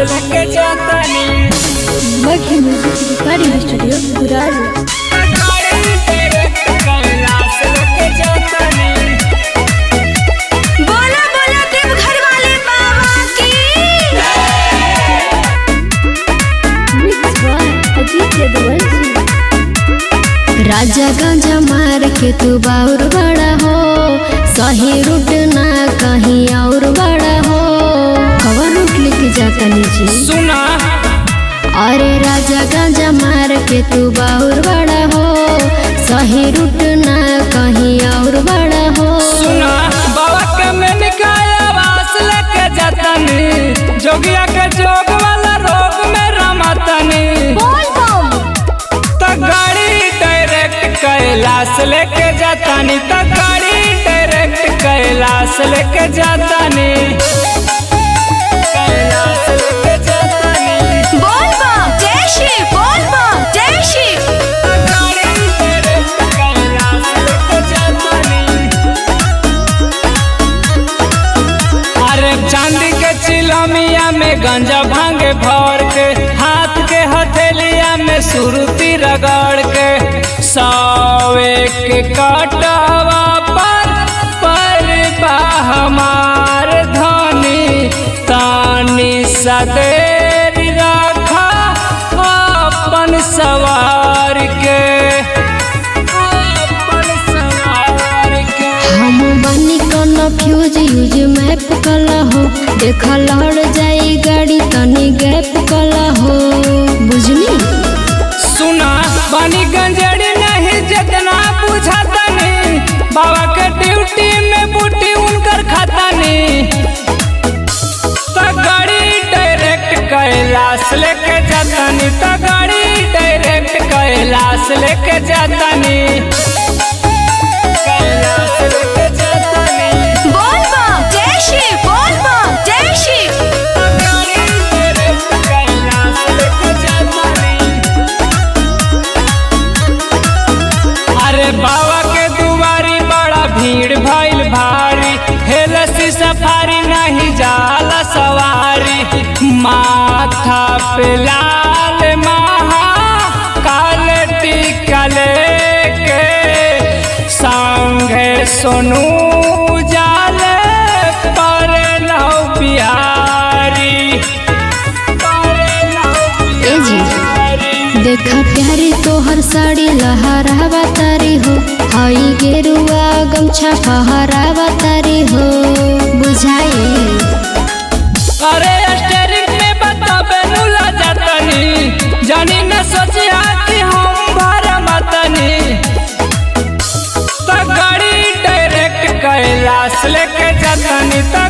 लेके जातानी मध्य म्यूजिक रिकॉर्डिंग स्टूडियो गुरारू। गाड़ी डायरेक्ट कैलाश लेके जातानी। बोला बोला देवघर वाले बाबा की। Mix by Ajit Yaduvanshi. राजा गांजा मार के तू बाउर बड़ा हो, सही रूट ना कहीं और बड़ा हो। खबर रूट लेके जाता नीचे सुना अरे राजा गांजा मार के तू बाउर बड़ा हो, सही रूट ना कहीं और बड़ा हो। सुना बाबा के मैंने काया वास लेके जातानी, जोगिया के जोग वाला रोग में रमातानी। त गाड़ी डायरेक्ट कैलाश लेके जातानी, त गाड़ी डायरेक्ट कैलाश लेके जातानी। कैलाश लेके जातानी। बोल बम जय श्री, बोल बम जय श्री। गाड़ी डायरेक्ट कैलाश लेके जातानी। अरे चांदी के चिलमिया में गंजा भांगे भर के, हाथ के हथेलिया में सुरती रगड़ के, सावे के काटवा पर बा हमार धनी, तानी सदेर रखा अपन सवार के, अपन सवार के। हम बनी कन्फ्यूज यूज मैप कला हो, देखा लड़ जाई गाड़ी तनी गैप कला हो। बुझनी सुना बानी गंजड़ी नहीं जितना बुझातानी, बाबा के ड्यूटी में बूटी उनकर खातानी। त गाड़ी डायरेक्ट कैलाश लेके जातानी, त गाड़ी डायरेक्ट कैलाश लेके जातानी। कैलाश लेके जातानी। बोल बम जय श्री, बोल बम जय श्री। गाड़ी डायरेक्ट कैलाश लेके जातानी। अरे बाबा के दुआरी बड़ा भीड़ भइल भारी, हेलसी सफारी नहीं जाला सवारी। माथा पे लाल महाकाल टीका लेके, संगे सोनू जाले पर नौ बिहारी। ए जी देखा प्यारी तोहर साड़ी लहरावा तारी हो, हई गेरुआ गमछा फहरावा तारी हो। बुझाई अरे स्टेरिंग में बताबे नुला जातानी, जानी न सोचिया कि हम भरमतनी। त गाड़ी डायरेक्ट कैलाश लेके जातानी, त